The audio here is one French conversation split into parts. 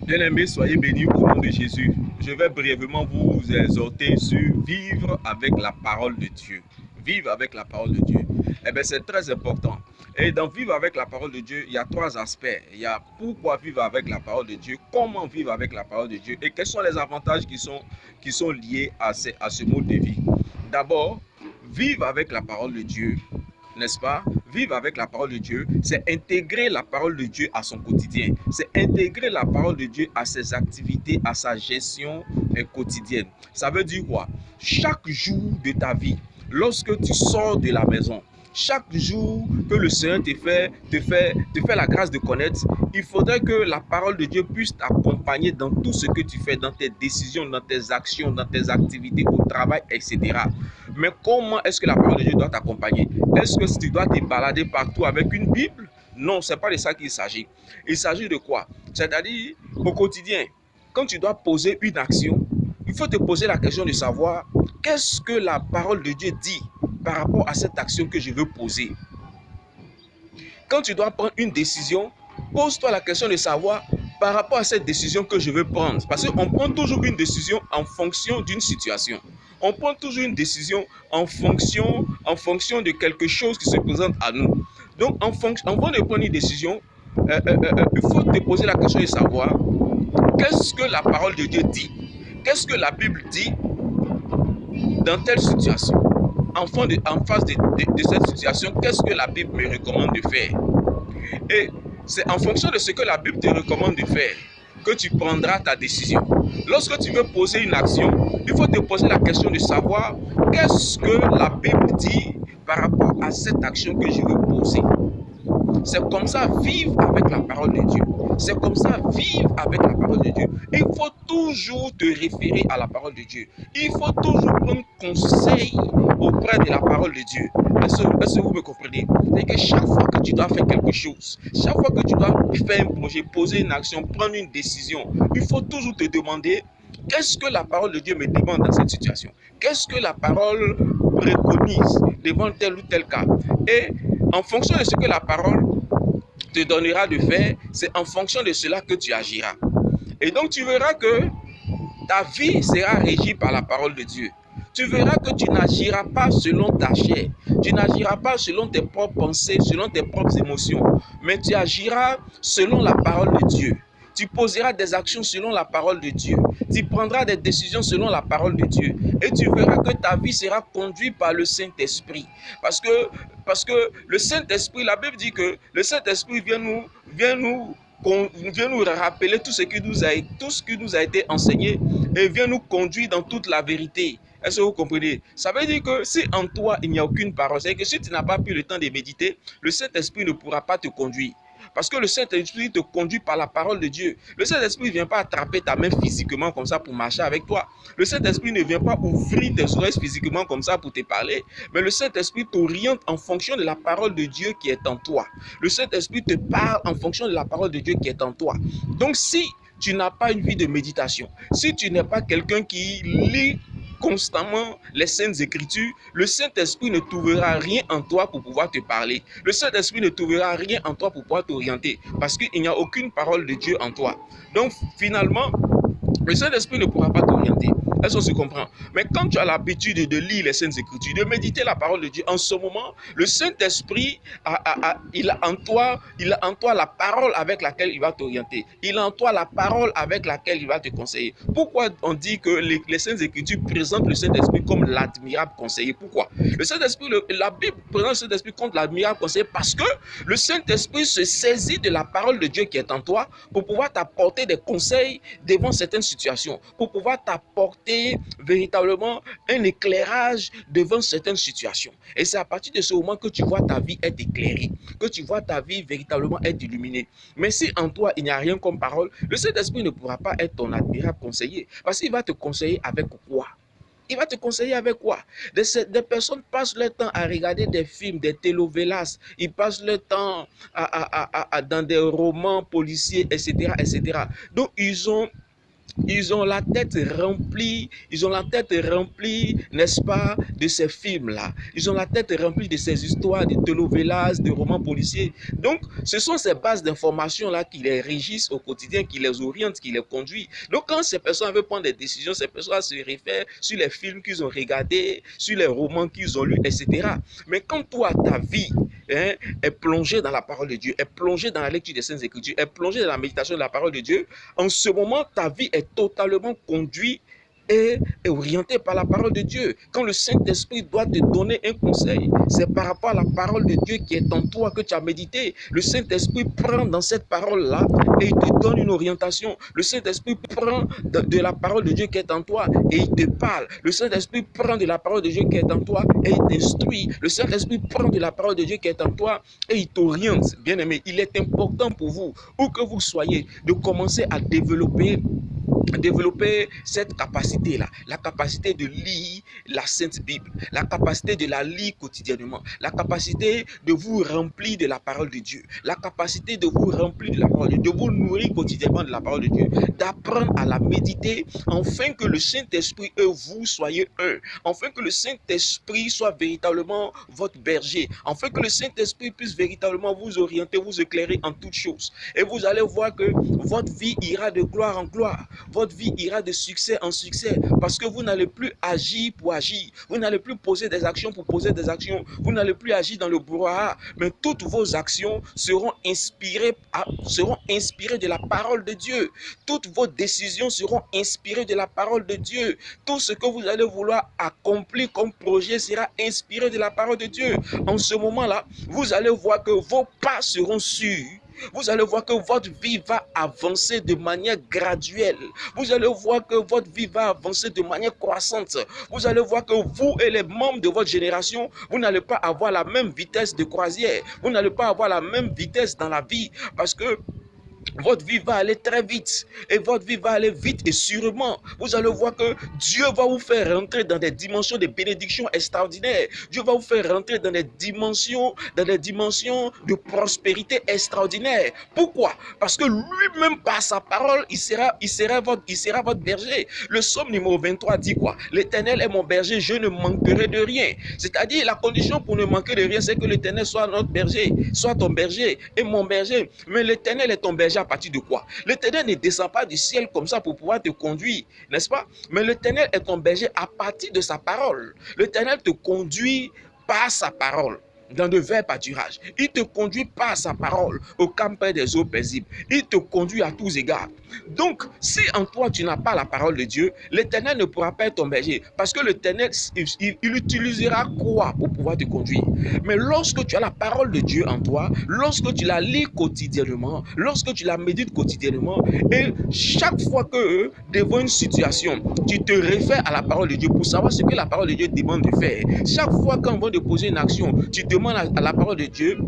Bien-aimés, soyez bénis au nom de Jésus. Je vais brièvement vous exhorter sur vivre avec la parole de Dieu. Vivre avec la parole de Dieu. Eh bien, c'est très important. Et dans vivre avec la parole de Dieu, il y a trois aspects. Il y a pourquoi vivre avec la parole de Dieu, comment vivre avec la parole de Dieu et quels sont les avantages qui sont liés à ce mode de vie. D'abord, vivre avec la parole de Dieu, n'est-ce pas? Vivre avec la parole de Dieu, c'est intégrer la parole de Dieu à son quotidien. C'est intégrer la parole de Dieu à ses activités, à sa gestion quotidienne. Ça veut dire quoi? Chaque jour de ta vie, lorsque tu sors de la maison, chaque jour que le Seigneur te fait la grâce de connaître, il faudrait que la parole de Dieu puisse t'accompagner dans tout ce que tu fais, dans tes décisions, dans tes actions, dans tes activités au travail, etc. Mais comment est-ce que la parole de Dieu doit t'accompagner? Est-ce que tu dois te balader partout avec une Bible? Non, ce n'est pas de ça qu'il s'agit. Il s'agit de quoi? C'est-à-dire, au quotidien, quand tu dois poser une action, il faut te poser la question de savoir qu'est-ce que la parole de Dieu dit par rapport à cette action que je veux poser. Quand tu dois prendre une décision, pose-toi la question de savoir par rapport à cette décision que je veux prendre. Parce qu'on prend toujours une décision en fonction d'une situation. On prend toujours une décision en fonction de quelque chose qui se présente à nous. Donc, avant de prendre une décision, il faut te poser la question de savoir qu'est-ce que la parole de Dieu dit? Qu'est-ce que la Bible dit dans telle situation? En face de cette situation, qu'est-ce que la Bible me recommande de faire? Et c'est en fonction de ce que la Bible te recommande de faire que tu prendras ta décision. Lorsque tu veux poser une action, il faut te poser la question de savoir qu'est-ce que la Bible dit par rapport à cette action que je veux poser. C'est comme ça vivre avec la parole de Dieu. C'est comme ça vivre avec la parole de Dieu. Il faut toujours te référer à la parole de Dieu. Il faut toujours prendre conseil auprès de la parole de Dieu. Est-ce que vous me comprenez? C'est que chaque fois que tu dois faire quelque chose, chaque fois que tu dois faire un projet, poser une action, prendre une décision, il faut toujours te demander qu'est-ce que la parole de Dieu me demande dans cette situation? Qu'est-ce que la parole préconise devant tel ou tel cas? Et en fonction de ce que la parole te donnera de faire, c'est en fonction de cela que tu agiras. Et donc tu verras que ta vie sera régie par la parole de Dieu. Tu verras que tu n'agiras pas selon ta chair, tu n'agiras pas selon tes propres pensées, selon tes propres émotions, mais tu agiras selon la parole de Dieu. Tu poseras des actions selon la parole de Dieu. Tu prendras des décisions selon la parole de Dieu. Et tu verras que ta vie sera conduite par le Saint-Esprit. Parce que le Saint-Esprit, la Bible dit que le Saint-Esprit vient nous rappeler tout ce qui nous a été enseigné et vient nous conduire dans toute la vérité. Est-ce que vous comprenez? Ça veut dire que si en toi il n'y a aucune parole, c'est que si tu n'as pas pris le temps de méditer, le Saint-Esprit ne pourra pas te conduire. Parce que le Saint-Esprit te conduit par la parole de Dieu. Le Saint-Esprit ne vient pas attraper ta main physiquement comme ça pour marcher avec toi. Le Saint-Esprit ne vient pas ouvrir tes oreilles physiquement comme ça pour te parler. Mais le Saint-Esprit t'oriente en fonction de la parole de Dieu qui est en toi. Le Saint-Esprit te parle en fonction de la parole de Dieu qui est en toi. Donc si tu n'as pas une vie de méditation, si tu n'es pas quelqu'un qui lit constamment les saintes écritures, le Saint-Esprit ne trouvera rien en toi pour pouvoir te parler. Le Saint-Esprit ne trouvera rien en toi pour pouvoir t'orienter parce qu'il n'y a aucune parole de Dieu en toi. Donc finalement, le Saint-Esprit ne pourra pas t'orienter. Est-ce qu'on se comprend? Mais quand tu as l'habitude de lire les Saintes Écritures, de méditer la parole de Dieu, en ce moment, le Saint-Esprit, il a en toi la parole avec laquelle il va t'orienter. Il a en toi la parole avec laquelle il va te conseiller. Pourquoi on dit que les Saintes Écritures présentent le Saint-Esprit comme l'admirable conseiller? Pourquoi? Le Saint-Esprit, la Bible présente le Saint-Esprit comme l'admirable conseiller parce que le Saint-Esprit se saisit de la parole de Dieu qui est en toi pour pouvoir t'apporter des conseils devant certaines situations, pour pouvoir t'apporter véritablement un éclairage devant certaines situations. Et c'est à partir de ce moment que tu vois ta vie être éclairée, que tu vois ta vie véritablement être illuminée. Mais si en toi il n'y a rien comme parole, le Saint-Esprit ne pourra pas être ton admirable conseiller, parce qu'il va te conseiller avec quoi? Il va te conseiller avec quoi? Des personnes passent leur temps à regarder des films, des télénovelas, ils passent leur temps dans des romans policiers, etc., etc. Donc, ils ont ils ont la tête remplie, n'est-ce pas, de ces films-là. Ils ont la tête remplie de ces histoires, de telenovelas, de romans policiers. Donc, ce sont ces bases d'informations-là qui les régissent au quotidien, qui les orientent, qui les conduisent. Donc, quand ces personnes veulent prendre des décisions, ces personnes se réfèrent sur les films qu'ils ont regardés, sur les romans qu'ils ont lus, etc. Mais quand toi, ta vie est plongée dans la parole de Dieu, est plongée dans la lecture des Saintes Écritures, est plongée dans la méditation de la parole de Dieu, en ce moment, ta vie est totalement conduite et orienté par la parole de Dieu. Quand le Saint-Esprit doit te donner un conseil, c'est par rapport à la parole de Dieu qui est en toi que tu as médité. Le Saint-Esprit prend dans cette parole-là et il te donne une orientation. Le Saint-Esprit prend de la parole de Dieu qui est en toi et il te parle. Le Saint-Esprit prend de la parole de Dieu qui est en toi et il t'instruit. Le Saint-Esprit prend de la parole de Dieu qui est en toi et il t'oriente. Bien-aimé, il est important pour vous, où que vous soyez, de commencer à développer cette capacité-là, la capacité de lire la Sainte Bible, la capacité de la lire quotidiennement, la capacité de vous remplir de la parole de Dieu, la capacité de vous remplir de la parole de Dieu, de vous nourrir quotidiennement de la parole de Dieu, d'apprendre à la méditer, afin que le Saint-Esprit et vous soyez un, afin que le Saint-Esprit soit véritablement votre berger, afin que le Saint-Esprit puisse véritablement vous orienter, vous éclairer en toutes choses. Et vous allez voir que votre vie ira de gloire en gloire. Votre vie ira de succès en succès parce que vous n'allez plus agir pour agir. Vous n'allez plus poser des actions pour poser des actions. Vous n'allez plus agir dans le brouhaha. Mais toutes vos actions seront inspirées de la parole de Dieu. Toutes vos décisions seront inspirées de la parole de Dieu. Tout ce que vous allez vouloir accomplir comme projet sera inspiré de la parole de Dieu. En ce moment-là, vous allez voir que vos pas seront sûrs. Vous allez voir que votre vie va avancer de manière graduelle. Vous allez voir que votre vie va avancer de manière croissante. Vous allez voir que vous et les membres de votre génération, vous n'allez pas avoir la même vitesse de croisière. Vous n'allez pas avoir la même vitesse dans la vie parce que votre vie va aller très vite et votre vie va aller vite et sûrement. Vous allez voir que Dieu va vous faire rentrer dans des dimensions de bénédiction extraordinaires. Dieu va vous faire rentrer dans des dimensions de prospérité extraordinaire. Pourquoi? Parce que lui-même par sa parole, il sera votre berger. Le psaume numéro 23 dit quoi? L'Éternel est mon berger, je ne manquerai de rien. C'est-à-dire la condition pour ne manquer de rien, c'est que l'Éternel soit notre berger, soit ton berger et mon berger. Mais l'Éternel est ton berger à partir de quoi? L'Éternel ne descend pas du ciel comme ça pour pouvoir te conduire, n'est-ce pas? Mais l'Éternel est ton berger à partir de sa parole. L'Éternel te conduit par sa parole dans de verts pâturages. Il te conduit par sa parole au camp près des eaux paisibles. Il te conduit à tous égards. Donc, si en toi tu n'as pas la parole de Dieu, l'Éternel ne pourra pas être ton berger. Parce que l'Éternel, il utilisera quoi pour pouvoir te conduire? Mais lorsque tu as la parole de Dieu en toi, lorsque tu la lis quotidiennement, lorsque tu la médites quotidiennement, et chaque fois que devant une situation, tu te réfères à la parole de Dieu pour savoir ce que la parole de Dieu demande de faire. Chaque fois qu'on va te poser une action, tu demandes à la parole de Dieu,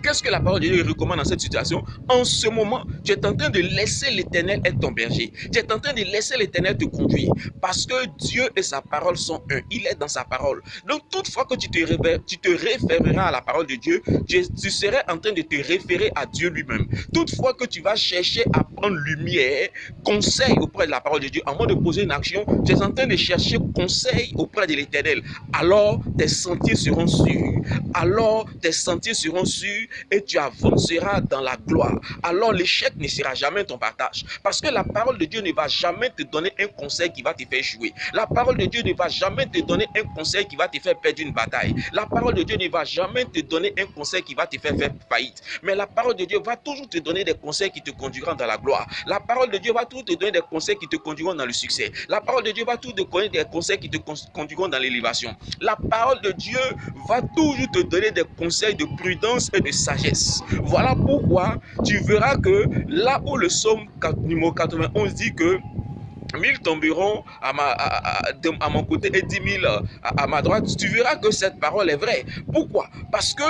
qu'est-ce que la parole de Dieu recommande dans cette situation? En ce moment, tu es en train de laisser l'Éternel être ton berger. Tu es en train de laisser l'Éternel te conduire. Parce que Dieu et sa parole sont un. Il est dans sa parole. Donc, toutefois que tu te référeras à la parole de Dieu, tu serais en train de te référer à Dieu lui-même. Toutefois que tu vas chercher à prendre lumière, conseil auprès de la parole de Dieu, avant de poser une action, tu es en train de chercher conseil auprès de l'Éternel. Alors, tes sentiers seront sûrs. Alors, tes sentiers seront sûrs et tu avanceras dans la gloire. Alors l'échec ne sera jamais ton partage. Parce que la parole de Dieu ne va jamais te donner un conseil qui va te faire échouer. La parole de Dieu ne va jamais te donner un conseil qui va te faire perdre une bataille. La parole de Dieu ne va jamais te donner un conseil qui va te faire faillite. Mais la parole de Dieu va toujours te donner des conseils qui te conduiront dans la gloire. La parole de Dieu va toujours te donner des conseils qui te conduiront dans le succès. La parole de Dieu va toujours te donner des conseils qui te conduiront dans l'élévation. La parole de Dieu va toujours te donner des conseils de prudence et de sagesse. Voilà pourquoi tu verras que là où le psaume numéro 91 dit que 1000 tomberont à mon côté et 10 000 à ma droite, tu verras que cette parole est vraie. Pourquoi? Parce que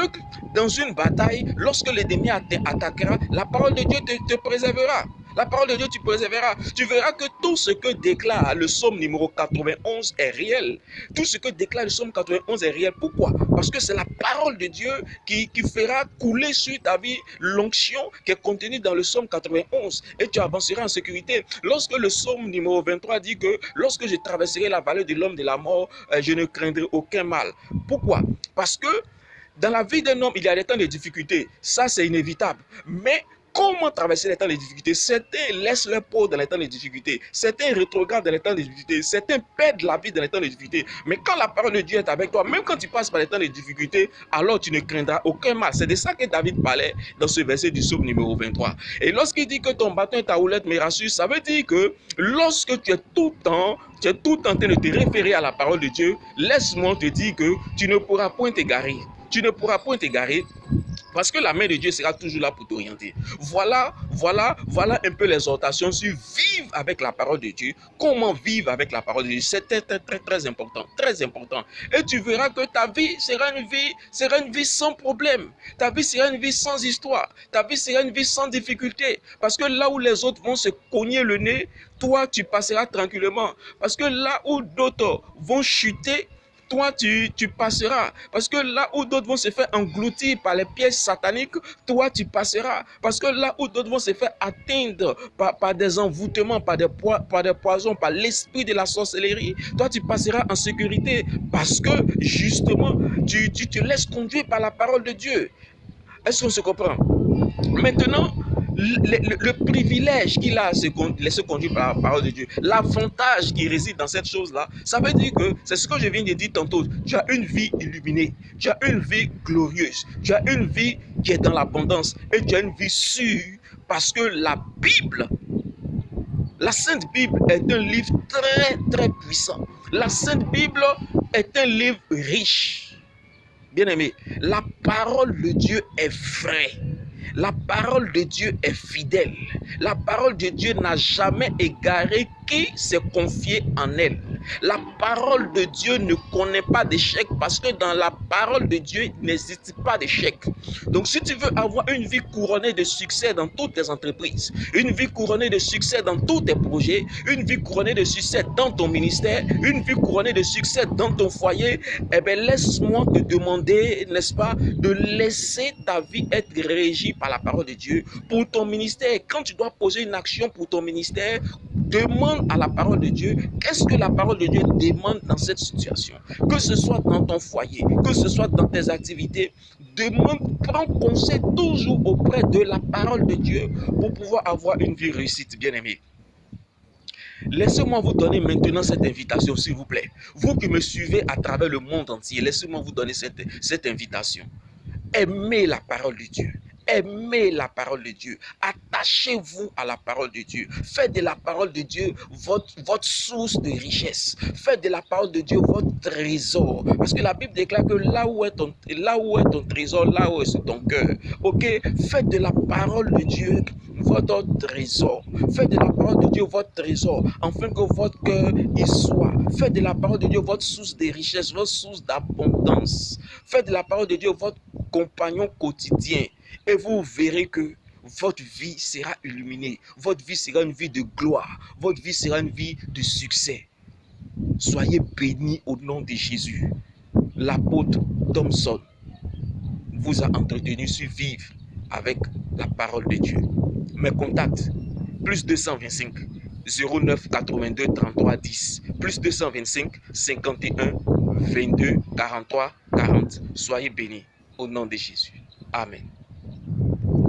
dans une bataille, lorsque l'ennemi attaquera, la parole de Dieu te préservera. La parole de Dieu, tu persévéreras. Tu verras que tout ce que déclare le psaume numéro 91 est réel. Tout ce que déclare le psaume 91 est réel. Pourquoi? Parce que c'est la parole de Dieu qui fera couler sur ta vie l'onction qui est contenue dans le psaume 91 et tu avanceras en sécurité. Lorsque le psaume numéro 23 dit que lorsque je traverserai la vallée de l'homme de la mort, je ne craindrai aucun mal. Pourquoi? Parce que dans la vie d'un homme, il y a des temps de difficultés. Ça, c'est inévitable. Mais comment traverser les temps de difficultés? Certains laissent leur peau dans les temps de difficultés. Certains rétrogradent dans les temps de difficultés. Certains perdent la vie dans les temps de difficultés. Mais quand la parole de Dieu est avec toi, même quand tu passes par les temps de difficultés, alors tu ne craindras aucun mal. C'est de ça que David parlait dans ce verset du psaume numéro 23. Et lorsqu'il dit que ton bâton et ta houlette me rassurent, ça veut dire que lorsque tu es tout le temps en train de te référer à la parole de Dieu, laisse-moi te dire que tu ne pourras point t'égarer. Tu ne pourras point t'égarer parce que la main de Dieu sera toujours là pour t'orienter. Voilà un peu l'exhortation sur vivre avec la parole de Dieu. Comment vivre avec la parole de Dieu? C'est très important, très important. Et tu verras que ta vie sera une vie sans problème. Ta vie sera une vie sans histoire. Ta vie sera une vie sans difficulté. Parce que là où les autres vont se cogner le nez, toi tu passeras tranquillement. Parce que là où d'autres vont chuter, toi, tu passeras. Parce que là où d'autres vont se faire engloutir par les pièges sataniques, toi, tu passeras. Parce que là où d'autres vont se faire atteindre par des envoûtements, par des poisons, par l'esprit de la sorcellerie, toi, tu passeras en sécurité. Parce que, justement, tu te laisses conduire par la parole de Dieu. Est-ce qu'on se comprend? Maintenant, le privilège qu'il a à se laisser conduire par la parole de Dieu, l'avantage qui réside dans cette chose-là, ça veut dire que c'est ce que je viens de dire tantôt. Tu as une vie illuminée, tu as une vie glorieuse, tu as une vie qui est dans l'abondance et tu as une vie sûre parce que la Bible, la Sainte Bible est un livre très puissant. La Sainte Bible est un livre riche. Bien-aimé, la parole de Dieu est vraie. La parole de Dieu est fidèle. La parole de Dieu n'a jamais égaré qui s'est confié en elle. La parole de Dieu ne connaît pas d'échec parce que dans la parole de Dieu, il n'existe pas d'échec. Donc si tu veux avoir une vie couronnée de succès dans toutes tes entreprises, une vie couronnée de succès dans tous tes projets, une vie couronnée de succès dans ton ministère, une vie couronnée de succès dans ton foyer, eh bien laisse-moi te demander, n'est-ce pas, de laisser ta vie être régie par la parole de Dieu pour ton ministère. Quand tu dois poser une action pour ton ministère, demande à la parole de Dieu, qu'est-ce que la parole de Dieu demande dans cette situation? Que ce soit dans ton foyer, que ce soit dans tes activités, prends conseil toujours auprès de la parole de Dieu pour pouvoir avoir une vie réussite, bien-aimé. Laissez-moi vous donner maintenant cette invitation, s'il vous plaît. Vous qui me suivez à travers le monde entier, laissez-moi vous donner cette invitation. Aimez la parole de Dieu. Aimez la parole de Dieu. Attachez-vous à la parole de Dieu. Faites de la parole de Dieu votre source de richesse. Faites de la parole de Dieu votre trésor. Parce que la Bible déclare que là où est ton trésor, là où est ton cœur. Ok? Faites de la parole de Dieu votre trésor. Faites de la parole de Dieu votre trésor, afin que votre cœur y soit. Faites de la parole de Dieu votre source de richesse, votre source d'abondance. Faites de la parole de Dieu votre compagnon quotidien. Et vous verrez que votre vie sera illuminée. Votre vie sera une vie de gloire. Votre vie sera une vie de succès. Soyez bénis au nom de Jésus. L'apôtre Thompson vous a entretenu sur vivre avec la parole de Dieu. Mes contacts, plus 225 09 82 33 10, plus 225 51 22 43 40. Soyez bénis au nom de Jésus. Amen.